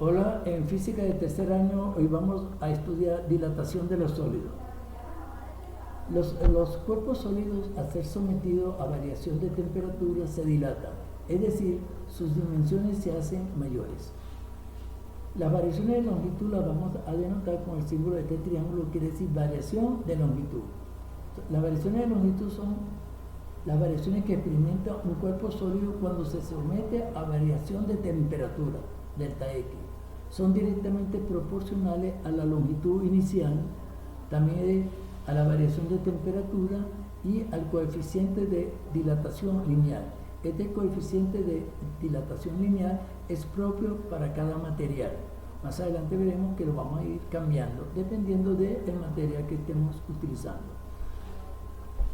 Hola, en física de tercer año hoy vamos a estudiar dilatación de los sólidos. Los cuerpos sólidos, al ser sometidos a variación de temperatura, se dilatan, es decir, sus dimensiones se hacen mayores. Las variaciones de longitud las vamos a denotar con el símbolo de este triángulo, quiere decir variación de longitud. Las variaciones de longitud son las variaciones que experimenta un cuerpo sólido cuando se somete a variación de temperatura, delta X. Son directamente proporcionales a la longitud inicial, también a la variación de temperatura y al coeficiente de dilatación lineal. Este coeficiente de dilatación lineal es propio para cada material. Más adelante veremos que lo vamos a ir cambiando dependiendo del material que estemos utilizando.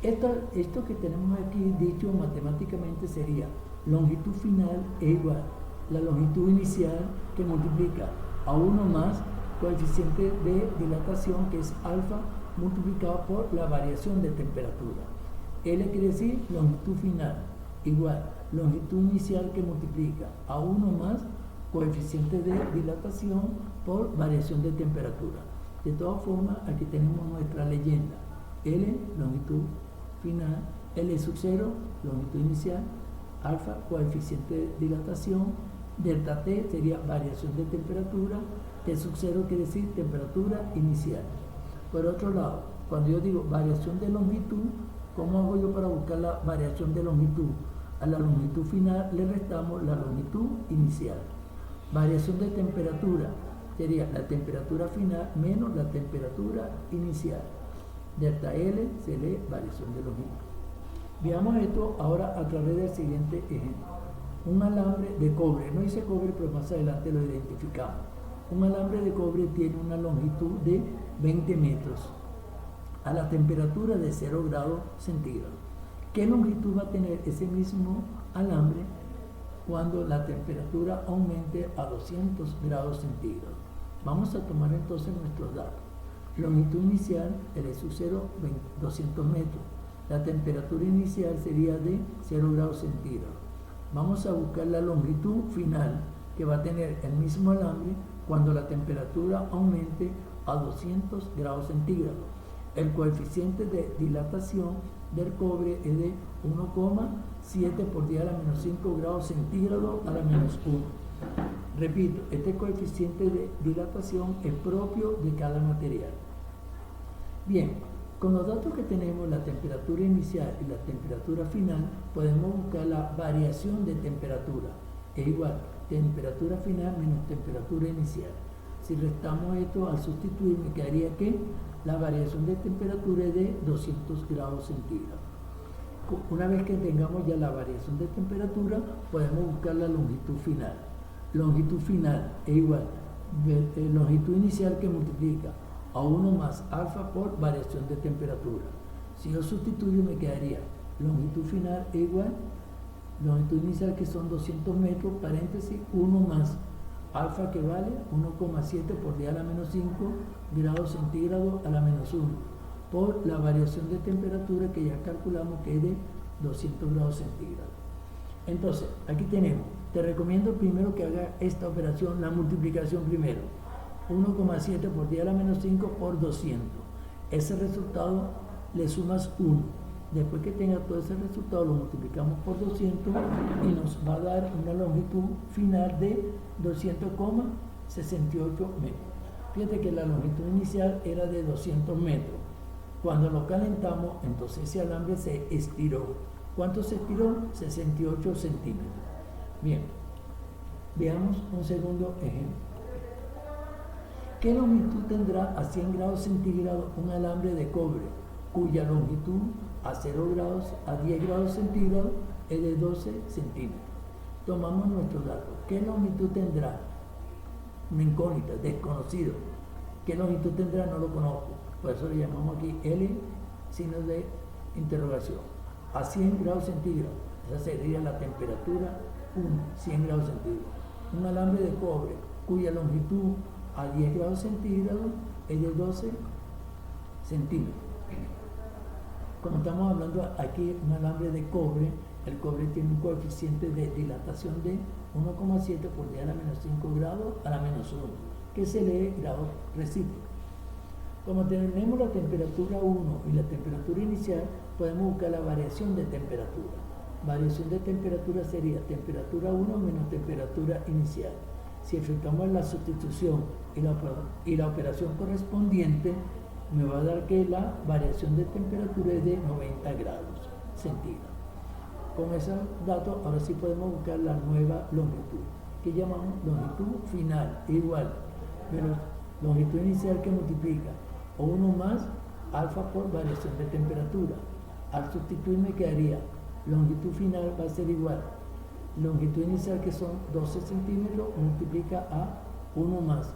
Esto que tenemos aquí dicho matemáticamente sería longitud final es igual a la longitud inicial que multiplica a 1 más coeficiente de dilatación, que es alfa, multiplicado por la variación de temperatura. L quiere decir longitud final igual longitud inicial que multiplica a 1 más coeficiente de dilatación por variación de temperatura. De todas formas, aquí tenemos nuestra leyenda. L, longitud final, L sub 0, longitud inicial, alfa, coeficiente de dilatación, delta T sería variación de temperatura, T sub 0 quiere decir temperatura inicial. Por otro lado, cuando yo digo variación de longitud, ¿cómo hago yo para buscar la variación de longitud? A la longitud final le restamos la longitud inicial. Variación de temperatura sería la temperatura final menos la temperatura inicial. Delta L se lee variación de longitud. Veamos esto ahora a través del siguiente ejemplo. Un alambre de cobre, no dice cobre, pero más adelante lo identificamos. Un alambre de cobre tiene una longitud de 20 metros a la temperatura de 0 grados centígrados. ¿Qué longitud va a tener ese mismo alambre cuando la temperatura aumente a 200 grados centígrados? Vamos a tomar entonces nuestros datos. Longitud inicial, L sub 0, 200 metros. La temperatura inicial sería de 0 grados centígrados. Vamos a buscar la longitud final que va a tener el mismo alambre cuando la temperatura aumente a 200 grados centígrados. El coeficiente de dilatación del cobre es de 1,7 por 10 a la menos 5 grados centígrados a la menos 1. Repito, este coeficiente de dilatación es propio de cada material. Bien, con los datos que tenemos, la temperatura inicial y la temperatura final, podemos buscar la variación de temperatura. Es igual, temperatura final menos temperatura inicial. Si restamos esto, al sustituir, me quedaría que la variación de temperatura es de 200 grados centígrados. Una vez que tengamos ya la variación de temperatura, podemos buscar la longitud final. Longitud final es igual a longitud inicial que multiplica a 1 más alfa por variación de temperatura. Si yo sustituyo, me quedaría longitud final es igual longitud inicial, que son 200 metros, paréntesis, 1 más alfa, que vale 1,7 por 10 a la menos 5 grados centígrados a la menos 1, por la variación de temperatura que ya calculamos que es de 200 grados centígrados. Entonces, aquí tenemos, te recomiendo primero que haga esta operación, la multiplicación primero. 1,7 por 10 a la menos 5 por 200. Ese resultado le sumas 1. Después que tenga todo ese resultado, lo multiplicamos por 200 y nos va a dar una longitud final de 200,68 metros. Fíjate que la longitud inicial era de 200 metros. Cuando lo calentamos, entonces ese alambre se estiró. ¿Cuánto se estiró? 68 centímetros. Bien, veamos un segundo ejemplo. ¿Qué longitud tendrá a 100 grados centígrados un alambre de cobre cuya longitud a 0 grados a 10 grados centígrados es de 12 centímetros? Tomamos nuestros datos. ¿Qué longitud tendrá? Una incógnita, desconocido. ¿Qué longitud tendrá? No lo conozco. Por eso le llamamos aquí L, signo de interrogación. A 100 grados centígrados, esa sería la temperatura 1, 100 grados centígrados. Un alambre de cobre cuya longitud a 10 grados centígrados es de 12 centímetros. Como estamos hablando aquí, un alambre de cobre El cobre tiene un coeficiente de dilatación de 1,7 por 10 a la menos 5 grados a la menos 1, que se lee grado recíproco. Como tenemos la temperatura 1 y la temperatura inicial, podemos buscar la variación de temperatura. Variación de temperatura sería temperatura 1 menos temperatura inicial. Si efectuamos la sustitución y la operación correspondiente, me va a dar que la variación de temperatura es de 90 grados centígrados. Con esos datos, ahora sí podemos buscar la nueva longitud, que llamamos longitud final, igual, pero longitud inicial que multiplica o 1 más alfa por variación de temperatura. Al sustituir me quedaría longitud final va a ser igual longitud inicial, que son 12 centímetros, multiplica a 1 más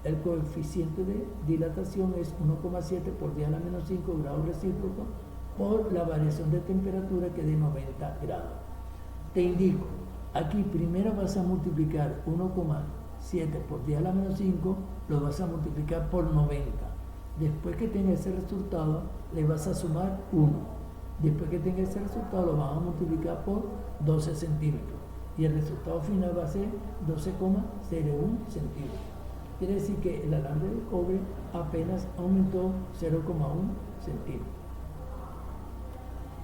el coeficiente de dilatación es 1,7 por 10 a la menos 5 grados recíprocos por la variación de temperatura, que es de 90 grados. Te indico, aquí primero vas a multiplicar 1,7 por 10 a la menos 5, lo vas a multiplicar por 90. Después que tenga ese resultado, le vas a sumar 1. Después que tenga ese resultado, lo vas a multiplicar por 12 centímetros. Y el resultado final va a ser 12,01 centímetros. Quiere decir que el alambre de cobre apenas aumentó 0,1 centímetro.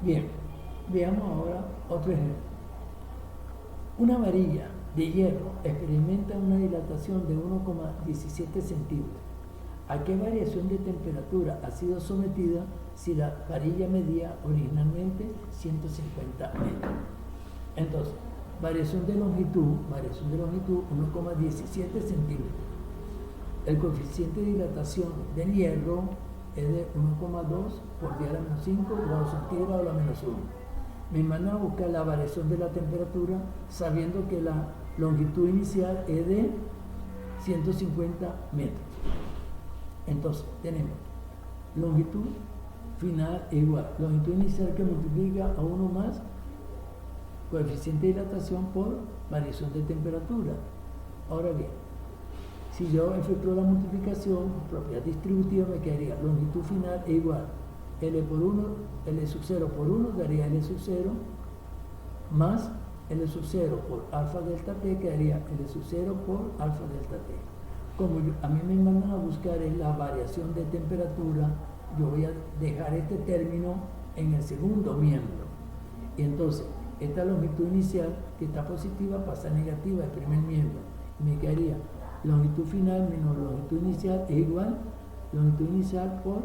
Bien, veamos ahora otro ejemplo. Una varilla de hierro experimenta una dilatación de 1,17 centímetros. ¿A qué variación de temperatura ha sido sometida si la varilla medía originalmente 150 metros? Entonces, variación de longitud 1,17 centímetros. El coeficiente de dilatación del hierro es de 1,2 por 10 a la menos 5 grados centígrados a la menos 1. Me mandan a buscar la variación de la temperatura sabiendo que la longitud inicial es de 150 metros. Entonces, tenemos longitud final igual, longitud inicial que multiplica a 1 más coeficiente de dilatación por variación de temperatura. Ahora bien, si yo efectúo la multiplicación, propiedad distributiva, me quedaría longitud final es igual L por 1, L sub 0 por 1 daría L sub 0 más L sub 0 por alfa delta T, quedaría L sub 0 por alfa delta T. Como a mí me mandan a buscar la variación de temperatura, yo voy a dejar este término en el segundo miembro. Y entonces, esta longitud inicial que está positiva pasa a negativa al primer miembro. Y me quedaría longitud final menos longitud inicial es igual longitud inicial por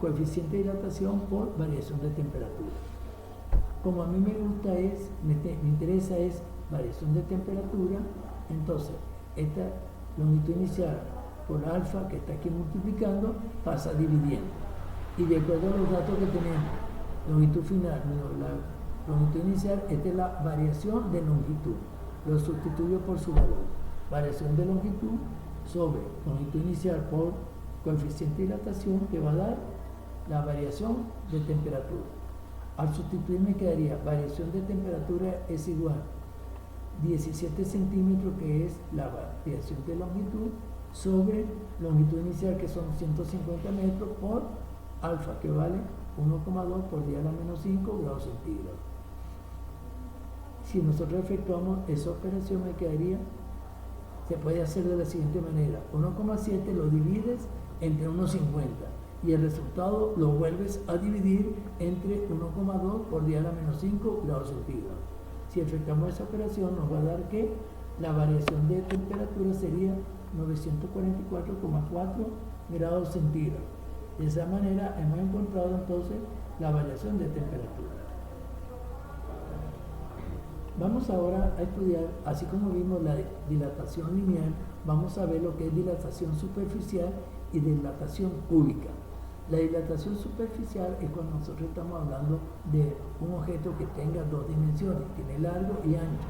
coeficiente de dilatación por variación de temperatura. Como a mí me interesa es variación de temperatura, entonces esta longitud inicial por alfa que está aquí multiplicando pasa dividiendo. Y de acuerdo a los datos que tenemos, longitud final menos la longitud inicial, esta es la variación de longitud. Lo sustituyo por su valor. Variación de longitud sobre longitud inicial por coeficiente de dilatación, que va a dar la variación de temperatura. Al sustituir me quedaría variación de temperatura es igual 17 centímetros, que es la variación de longitud, sobre longitud inicial, que son 150 metros, por alfa, que vale 1,2 por 10 a la menos 5 grados centígrados. Si nosotros efectuamos esa operación, me quedaría, se puede hacer de la siguiente manera: 1,7 lo divides entre 1,50 y el resultado lo vuelves a dividir entre 1,2 por 10 a la menos 5 grados centígrados. Si efectuamos esa operación, nos va a dar que la variación de temperatura sería 944,4 grados centígrados. De esa manera hemos encontrado entonces la variación de temperatura. Vamos ahora a estudiar, así como vimos la dilatación lineal, vamos a ver lo que es dilatación superficial y dilatación cúbica. La dilatación superficial es cuando nosotros estamos hablando de un objeto que tenga dos dimensiones, tiene largo y ancho.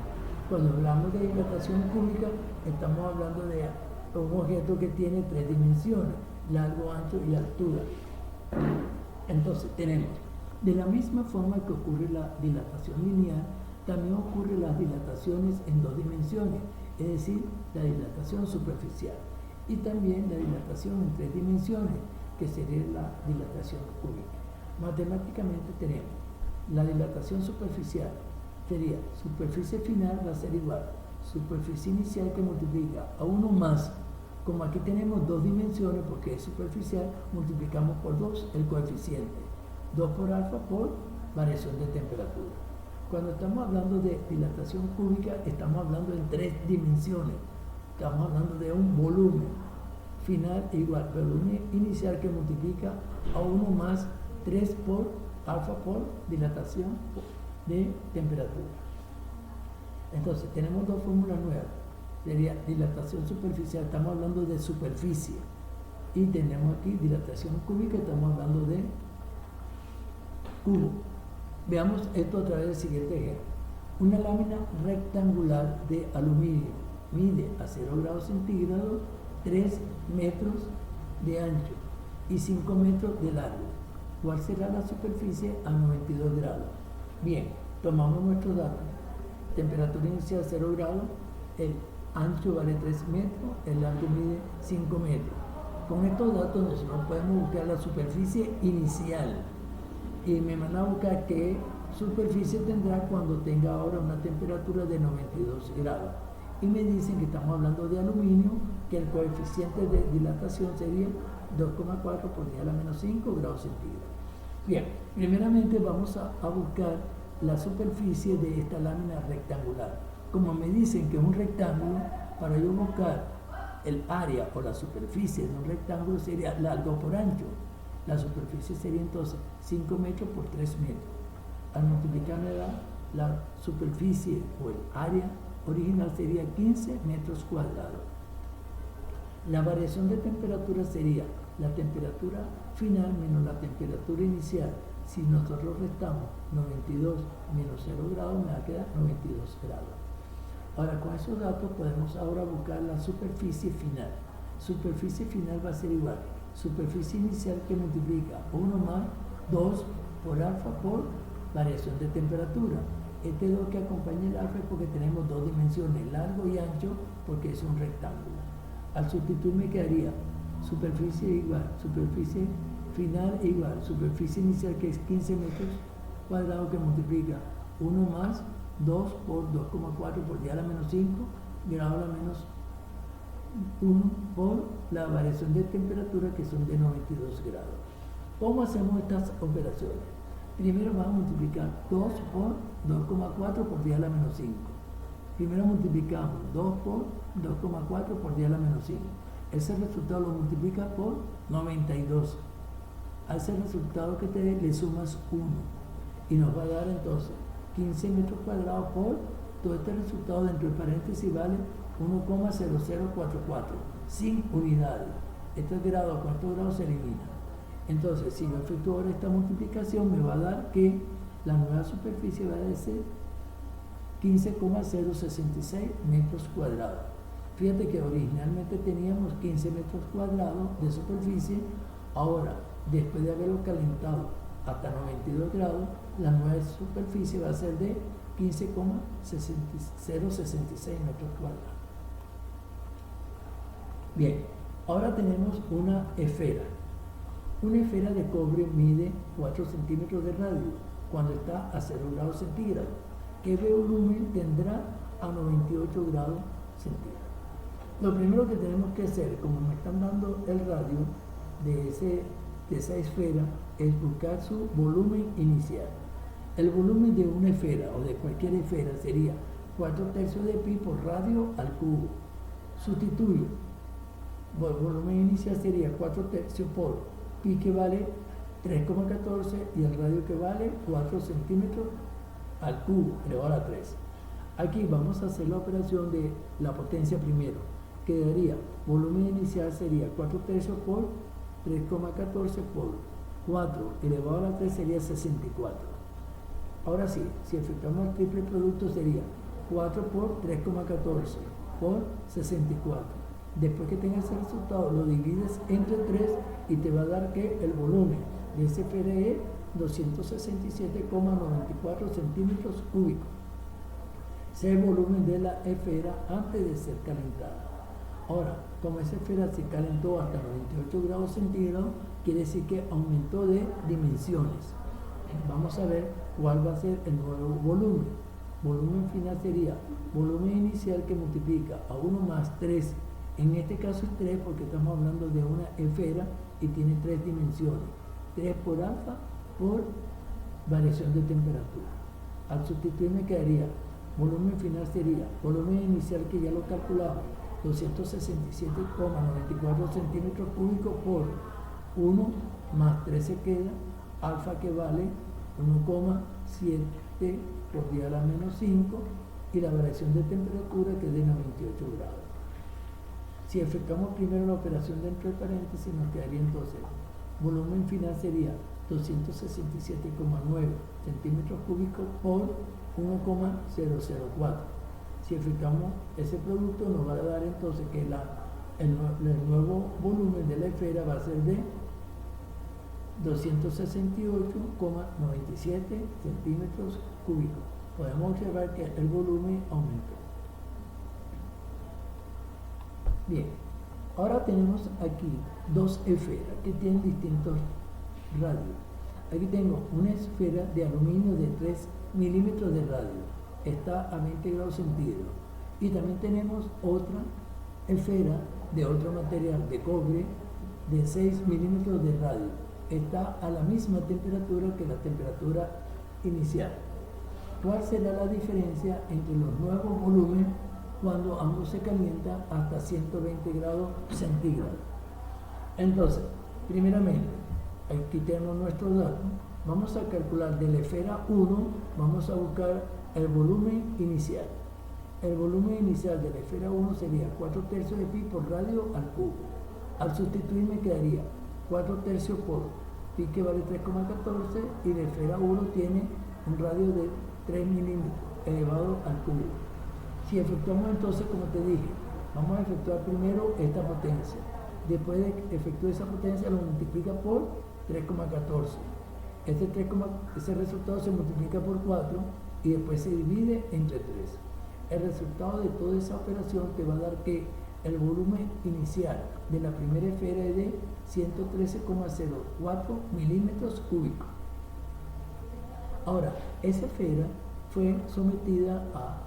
Cuando hablamos de dilatación cúbica, estamos hablando de un objeto que tiene tres dimensiones, largo, ancho y altura. Entonces tenemos, de la misma forma que ocurre la dilatación lineal, también ocurren las dilataciones en dos dimensiones, es decir, la dilatación superficial, y también la dilatación en tres dimensiones, que sería la dilatación cúbica. Matemáticamente tenemos la dilatación superficial sería, superficie final va a ser igual, superficie inicial que multiplica a 1 más, como aquí tenemos dos dimensiones porque es superficial, multiplicamos por 2 el coeficiente, 2 por alfa por variación de temperatura. Cuando estamos hablando de dilatación cúbica, estamos hablando en 3 dimensiones, estamos hablando de un volumen final igual, volumen inicial que multiplica a 1 más 3 por alfa por dilatación de temperatura. Entonces tenemos dos fórmulas nuevas, sería dilatación superficial, estamos hablando de superficie, y tenemos aquí dilatación cúbica, estamos hablando de cubo. Veamos esto a través del siguiente ejemplo. Una lámina rectangular de aluminio mide a 0 grados centígrados 3 metros de ancho y 5 metros de largo. ¿Cuál será la superficie a 92 grados? Bien, tomamos nuestros datos. Temperatura inicial 0 grados, el ancho vale 3 metros, el largo mide 5 metros. Con estos datos nosotros podemos buscar la superficie inicial y me van a buscar qué superficie tendrá cuando tenga ahora una temperatura de 92 grados. Y me dicen que estamos hablando de aluminio, que el coeficiente de dilatación sería 2,4 por 10 a la menos 5 grados centígrados. Bien, primeramente vamos a buscar la superficie de esta lámina rectangular. Como me dicen que es un rectángulo, para yo buscar el área o la superficie de un rectángulo sería largo por ancho. La superficie sería entonces 5 metros por 3 metros. Al multiplicar la superficie o el área original sería 15 metros cuadrados. La variación de temperatura sería la temperatura final menos la temperatura inicial. Si nosotros restamos 92 menos 0 grados, me va a quedar 92 grados. Ahora, con esos datos podemos ahora buscar la superficie final. Superficie final va a ser igual. Superficie inicial que multiplica 1 más 2 por alfa por variación de temperatura. Este 2 que acompaña el alfa es porque tenemos dos dimensiones, largo y ancho, porque es un rectángulo. Al sustituir me quedaría superficie igual, superficie final igual, superficie inicial que es 15 metros cuadrados que multiplica 1 más 2 por 2,4 por 10 a la menos 5 grados a la menos 1 por la variación de temperatura que son de 92 grados. ¿Cómo hacemos estas operaciones? Primero vamos a multiplicar 2 por 2,4 por 10 a la menos 5. Primero multiplicamos 2 por 2,4 por 10 a la menos 5. Ese resultado lo multiplica por 92. A ese resultado que te dé le sumas 1 y nos va a dar entonces 15 metros cuadrados por todo este resultado dentro del paréntesis vale 1,0044 sin unidades. Estos grados a cuarto grado se eliminan. Entonces, si yo efectúo ahora esta multiplicación, me va a dar que la nueva superficie va a ser 15,066 metros cuadrados. Fíjate que originalmente teníamos 15 metros cuadrados de superficie, ahora, después de haberlo calentado hasta 92 grados, la nueva superficie va a ser de 15,066 metros cuadrados. Bien, ahora tenemos una esfera. Una esfera de cobre mide 4 centímetros de radio cuando está a 0 grados centígrados. ¿Qué volumen tendrá a 98 grados centígrados? Lo primero que tenemos que hacer, como me están dando el radio de esa esfera, es buscar su volumen inicial. El volumen de una esfera o de cualquier esfera sería 4/3 de pi por radio al cubo. Sustituyo. El volumen inicial sería 4/3 por pi que vale 3,14 y el radio que vale 4 centímetros al cubo elevado a la 3. Aquí vamos a hacer la operación de la potencia primero. Quedaría, volumen inicial sería 4/3 por 3,14 por 4 elevado a la 3 sería 64. Ahora sí, si efectuamos el triple producto sería 4 por 3,14 por 64. Después que tengas el resultado lo divides entre 3 y te va a dar que el volumen de ese esfera es 267,94 centímetros cúbicos. Ese es el volumen de la esfera antes de ser calentada. Ahora, como esa esfera se calentó hasta 98 grados centígrados, quiere decir que aumentó de dimensiones. vamos a ver cuál va a ser el nuevo volumen. Volumen final sería volumen inicial que multiplica a 1 más 3. En este caso es 3 porque estamos hablando de una esfera y tiene 3 dimensiones. 3 por alfa por variación de temperatura. Al sustituir me quedaría, volumen final sería volumen inicial que ya lo calculamos, 267,94 centímetros cúbicos por 1 más 3 se queda, alfa que vale 1,7 por 10 a la menos 5 y la variación de temperatura que es de 98 grados. Si efectuamos primero la operación dentro del paréntesis nos quedaría entonces, volumen final sería 267,9 centímetros cúbicos por 1,004. Si efectuamos ese producto nos va a dar entonces que el nuevo volumen de la esfera va a ser de 268,97 centímetros cúbicos. Podemos observar que el volumen aumentó. Bien, ahora tenemos aquí dos esferas que tienen distintos radios. Aquí tengo una esfera de aluminio de 3 milímetros de radio, está a 20 grados centígrados. Y también tenemos otra esfera de otro material de cobre de 6 milímetros de radio, está a la misma temperatura que la temperatura inicial. ¿Cuál será la diferencia entre los nuevos volúmenes cuando ambos se calientan hasta 120 grados centígrados? Entonces, primeramente, aquí tenemos nuestros datos. Vamos a calcular de la esfera 1, vamos a buscar el volumen inicial. El volumen inicial de la esfera 1 sería 4 tercios de pi por radio al cubo. Al sustituir me quedaría 4 tercios por pi que vale 3,14 y la esfera 1 tiene un radio de 3 milímetros elevado al cubo. Si efectuamos entonces, como te dije, vamos a efectuar primero esta potencia. Después de efectuar esa potencia lo multiplica por 3,14. Ese resultado se multiplica por 4 y después se divide entre 3. El resultado de toda esa operación te va a dar que el volumen inicial de la primera esfera es de 113,04 milímetros cúbicos. Ahora, esa esfera fue sometida a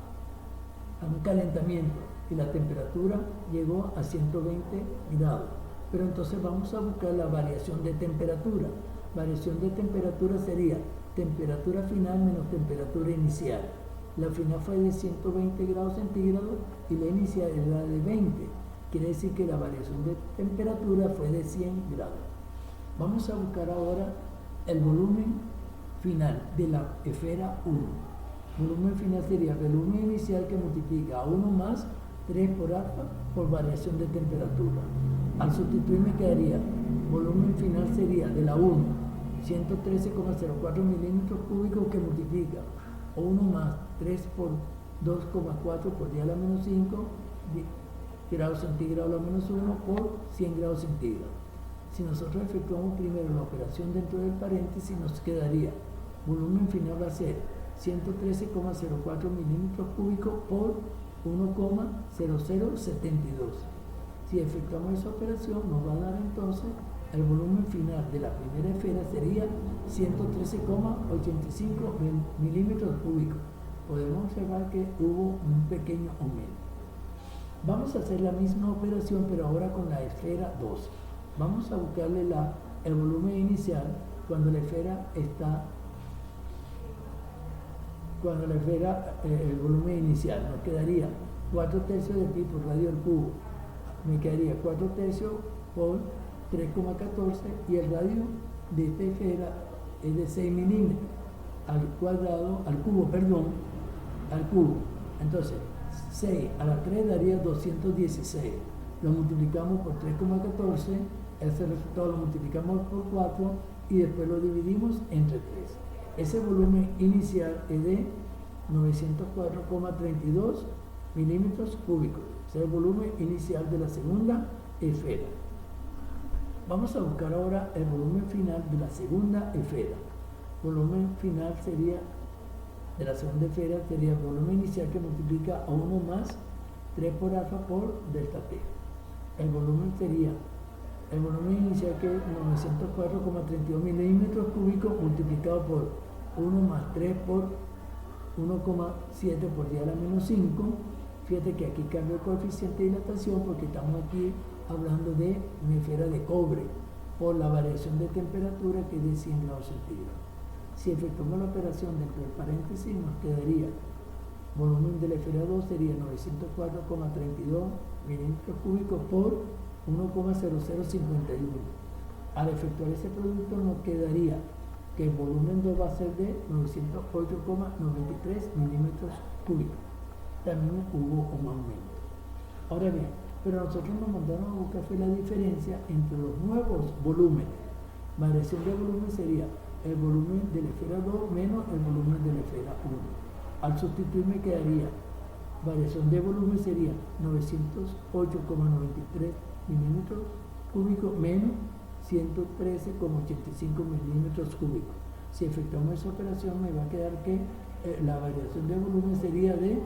un calentamiento y la temperatura llegó a 120 grados. Pero entonces vamos a buscar la variación de temperatura. Variación de temperatura sería temperatura final menos temperatura inicial. La final fue de 120 grados centígrados y la inicial era de 20. Quiere decir que la variación de temperatura fue de 100 grados. Vamos a buscar ahora el volumen final de la esfera 1. Volumen final sería el volumen inicial que multiplica a 1 más 3 por alfa por variación de temperatura. Al sustituir me quedaría, volumen final sería de la 1, 113,04 milímetros cúbicos que multiplica 1 más 3 por 2,4 por 10 a la menos 5 grados centígrados a la menos 1 por 100 grados centígrados. Si nosotros efectuamos primero la operación dentro del paréntesis nos quedaría, volumen final va a ser 113,04 milímetros cúbicos por 1,0072. Si efectuamos esa operación nos va a dar entonces el volumen final de la primera esfera sería 113,85 milímetros cúbicos. Podemos observar que hubo un pequeño aumento. Vamos a hacer la misma operación pero ahora con la esfera 2. Vamos a buscarle el volumen inicial cuando la esfera está el volumen inicial nos quedaría 4 tercios de pi por radio al cubo, me quedaría 4 tercios por 3,14 y el radio de esta esfera es de 6 milímetros al cubo. Entonces 6 a la 3 daría 216, lo multiplicamos por 3,14, ese resultado lo multiplicamos por 4 y después lo dividimos entre 3. Ese volumen inicial es de 904,32 milímetros cúbicos. Ese es el volumen inicial de la segunda esfera. Vamos a buscar ahora el volumen final de la segunda esfera. Volumen final de la segunda esfera sería el volumen inicial que multiplica a 1 más 3 por alfa por delta T. El volumen sería El volumen inicial que es 904,32 milímetros cúbicos multiplicado por 1 más 3 por 1,7 por 10 a la menos 5. Fíjate que aquí cambia el coeficiente de dilatación porque estamos aquí hablando de una esfera de cobre por la variación de temperatura que es de 100 grados centígrados. Si efectuamos la operación dentro del paréntesis nos quedaría volumen de la esfera 2 sería 904,32 milímetros cúbicos por 1,0051. Al efectuar ese producto nos quedaría que el volumen 2 va a ser de 908,93 milímetros cúbicos. También hubo un aumento. Ahora bien, pero nosotros nos mandaron a buscar fue la diferencia entre los nuevos volúmenes. Variación de volumen sería el volumen de la esfera 2 menos el volumen de la esfera 1. Al sustituir me quedaría variación de volumen sería 908,93 milímetros cúbicos menos 113,85 milímetros cúbicos. Si efectuamos esa operación me va a quedar que la variación de volumen sería de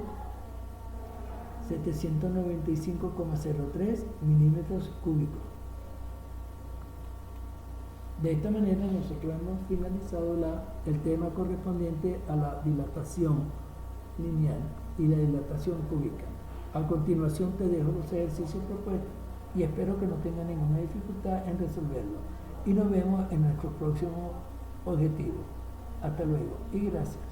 795,03 milímetros cúbicos. De esta manera nosotros hemos finalizado el tema correspondiente a la dilatación lineal y la dilatación cúbica. A continuación te dejo los ejercicios propuestos y espero que no tengas ninguna dificultad en resolverlo. Y nos vemos en nuestro próximo objetivo. Hasta luego y gracias.